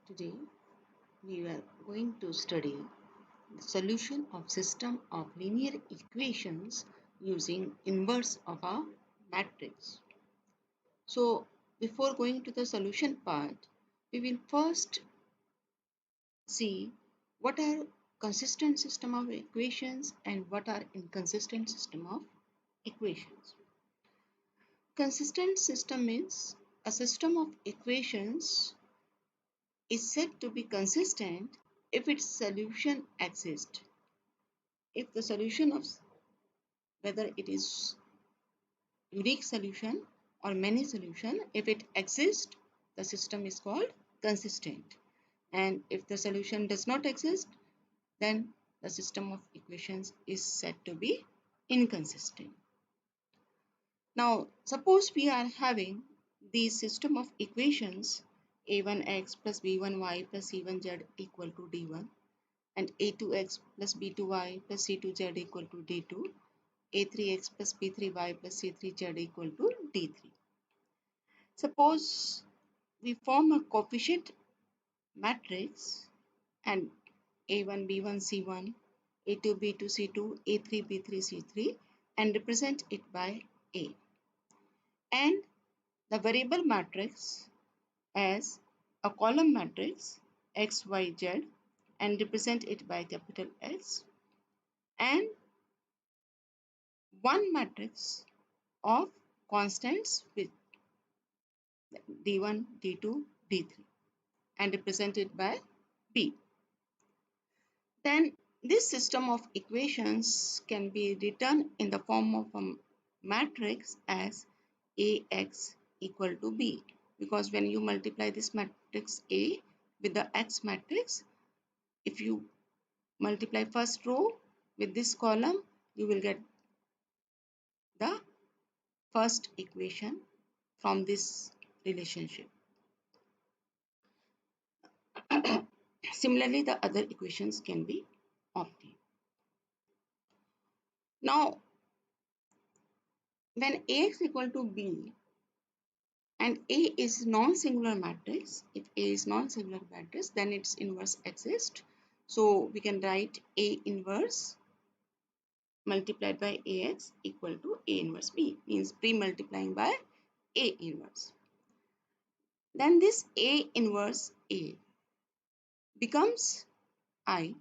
Today we are going to study the solution of system of linear equations using inverse of a matrix. So before going to the solution part, we will first see what are consistent system of equations and what are inconsistent system of equations. Consistent system means a system of equations is said to be consistent if its solution exists. If the solution of whether it is unique solution or many solution, if it exists, the system is called consistent. And if the solution does not exist, then the system of equations is said to be inconsistent. Now, suppose we are having the system of equations a1x plus b1y plus c1z equal to d1 and a2x plus b2y plus c2z equal to d2, a3x plus b3y plus c3z equal to d3. Suppose we form a coefficient matrix and a1 b1 c1, a2 b2 c2, a3 b3 c3 and represent it by a, and the variable matrix as a column matrix x y z and represent it by capital X, and one matrix of constants with d1 d2 d3 and represented by b. Then this system of equations can be written in the form of a matrix as ax equal to b, because when you multiply this matrix A with the x matrix, if you multiply first row with this column, you will get the first equation from this relationship. Similarly, the other equations can be obtained. Now, when Ax equal to B and A is non-singular matrix, if A is non-singular matrix, then its inverse exists. So we can write A inverse multiplied by Ax equal to A inverse B, means pre-multiplying by A inverse. Then this A inverse A becomes I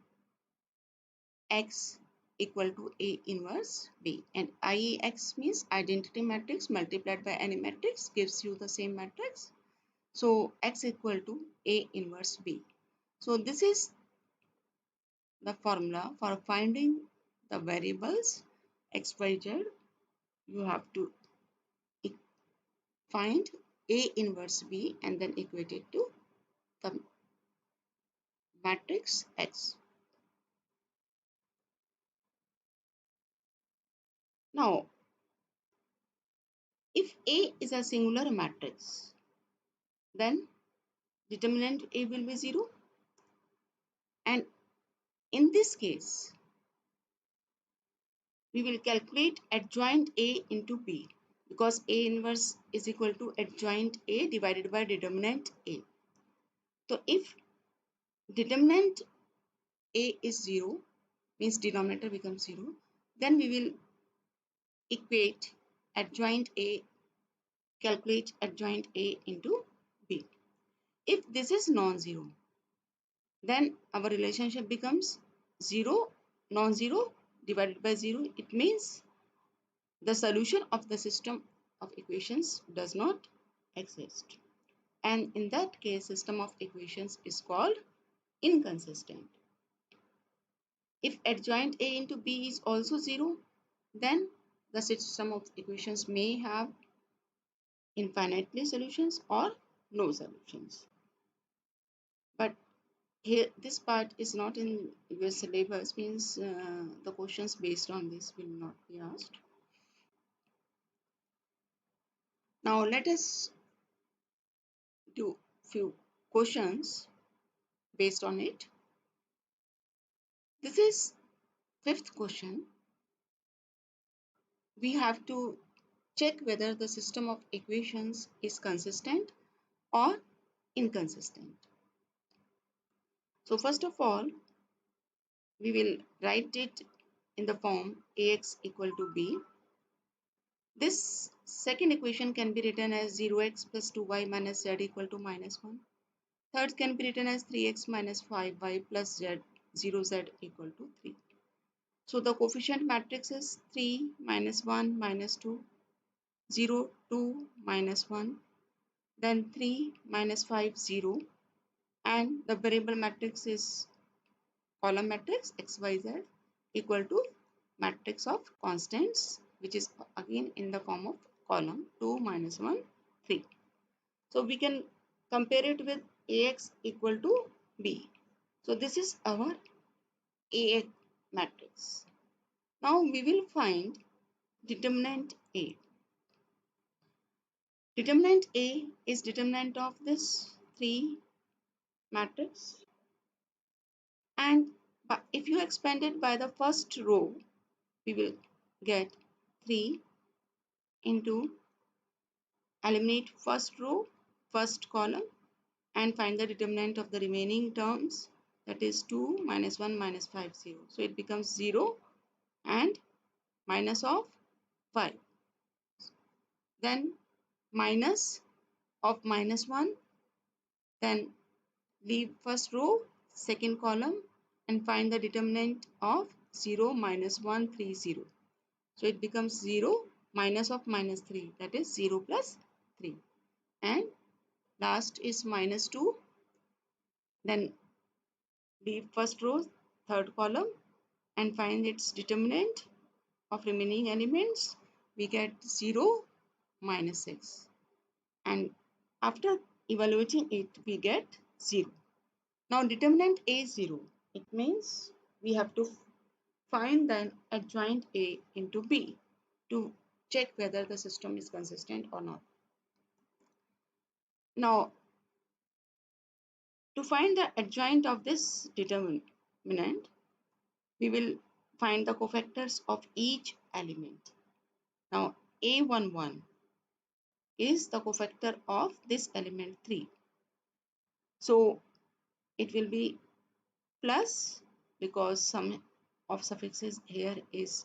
x equal to A inverse B, and IX means identity matrix multiplied by any matrix gives you the same matrix. So x equal to A inverse B. So this is the formula for finding the variables x, y, z. You have to find A inverse B and then equate it to the matrix X. Now, if A is a singular matrix, then determinant A will be 0, and in this case we will calculate adjoint A into B, because A inverse is equal to adjoint A divided by determinant A. So if determinant A is 0, means denominator becomes 0, then we will equate adjoint A, calculate adjoint A into B. If this is non-zero, then our relationship becomes 0 non-zero divided by 0. It means the solution of the system of equations does not exist, and in that case system of equations is called inconsistent. If adjoint A into B is also 0, then the system of equations may have infinitely solutions or no solutions. But here this part is not in your syllabus, means the questions based on this will not be asked. Now let us do few questions based on it. This is fifth question. We have to check whether the system of equations is consistent or inconsistent. So first of all, we will write it in the form ax equal to b. This second equation can be written as 0x plus 2y minus z equal to minus 1. Third can be written as 3x minus 5y plus z 0z equal to 3. So the coefficient matrix is 3 minus 1 minus 2, 0, 2 minus 1, then 3 minus 5, 0, and the variable matrix is column matrix xyz equal to matrix of constants, which is again in the form of column 2 minus 1, 3. So we can compare it with ax equal to b. So this is our ax matrix. Now we will find determinant A. Determinant A is determinant of this 3 matrix, and if you expand it by the first row, we will get 3 into eliminate first row, first column, and find the determinant of the remaining terms, that is 2 minus 1 minus 5, 0. So it becomes 0 and minus of 5. Then minus of minus 1, then leave first row, second column, and find the determinant of 0 minus 1, 3, 0. So it becomes 0 minus of minus 3, that is 0 plus 3. And last is minus 2, then leave first row, third column, and find its determinant of remaining elements. We get 0 minus 6. And after evaluating it, we get 0. Now determinant A is 0. It means we have to find the adjoint A into B to check whether the system is consistent or not. Now, to find the adjoint of this determinant, we will find the cofactors of each element. Now, A11 is the cofactor of this element 3. So, it will be plus because some of suffixes here is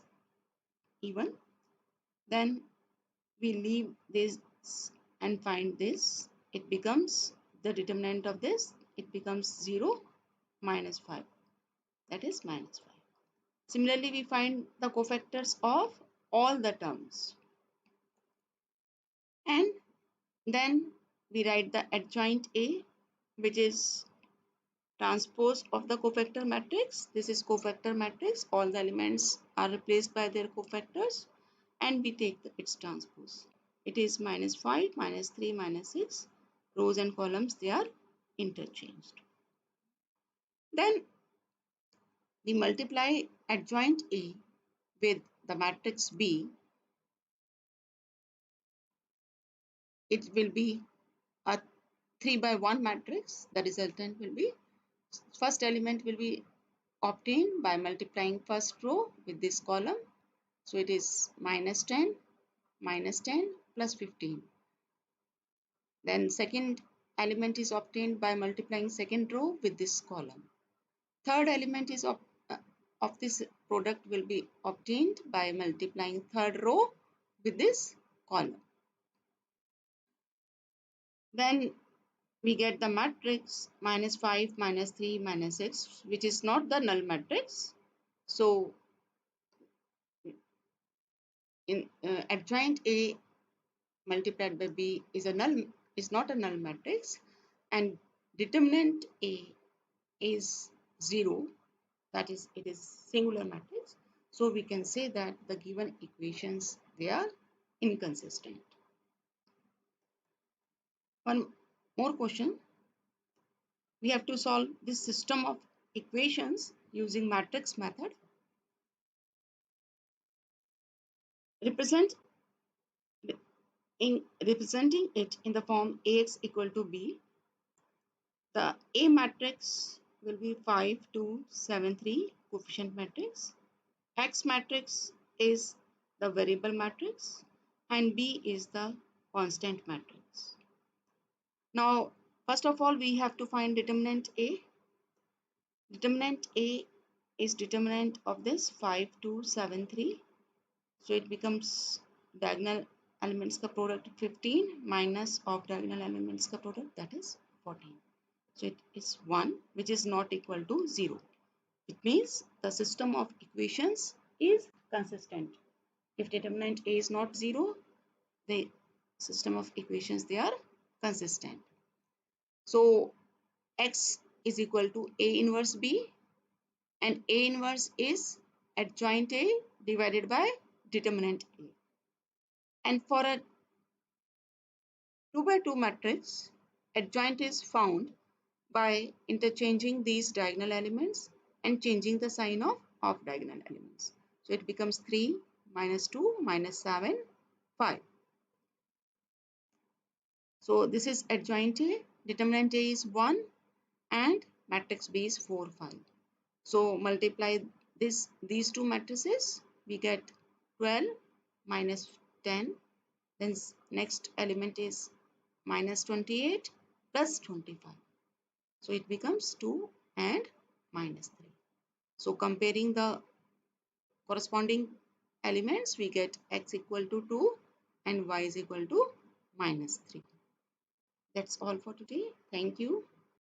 even. Then we leave this and find this. It becomes the determinant of this. It becomes 0 minus 5. That is minus 5. Similarly, we find the cofactors of all the terms. And then we write the adjoint A, which is transpose of the cofactor matrix. This is cofactor matrix. All the elements are replaced by their cofactors, and we take its transpose. It is minus 5, minus 3, minus 6. Rows and columns, they are interchanged. Then we multiply adjoint A with the matrix B. It will be a 3 by 1 matrix. The resultant will be, first element will be obtained by multiplying first row with this column. So it is minus 10 plus 15. Then second element is obtained by multiplying second row with this column. Third element is of this product will be obtained by multiplying third row with this column. Then we get the matrix minus 5, minus 3, minus 6, which is not the null matrix. So in adjoint A multiplied by B is not a null matrix, and determinant A is 0, that is, it is singular matrix. So we can say that the given equations, they are inconsistent. One more question. We have to solve this system of equations using matrix method. Represent in representing it in the form Ax equal to B. The A matrix will be 5, 2, 7, 3 coefficient matrix. X matrix is the variable matrix and B is the constant matrix. Now, first of all, we have to find determinant A. Determinant A is determinant of this 5, 2, 7, 3. So it becomes diagonal elements का product 15 minus of diagonal elements का product, that is 14. So it is 1, which is not equal to 0. It means the system of equations is consistent. If determinant A is not 0, the system of equations, they are consistent. So X is equal to A inverse B, and A inverse is adjoint A divided by determinant A. And for a 2 by 2 matrix, adjoint is found by interchanging these diagonal elements and changing the sign of off diagonal elements. So it becomes 3 minus 2 minus 7, 5. So this is adjoint A, determinant A is 1, and matrix B is 4, 5. So multiply these two matrices, we get 12 minus 10. Then next element is minus 28 plus 25. So it becomes 2 and minus 3. So comparing the corresponding elements, we get x equal to 2 and y is equal to minus 3. That's all for today. Thank you.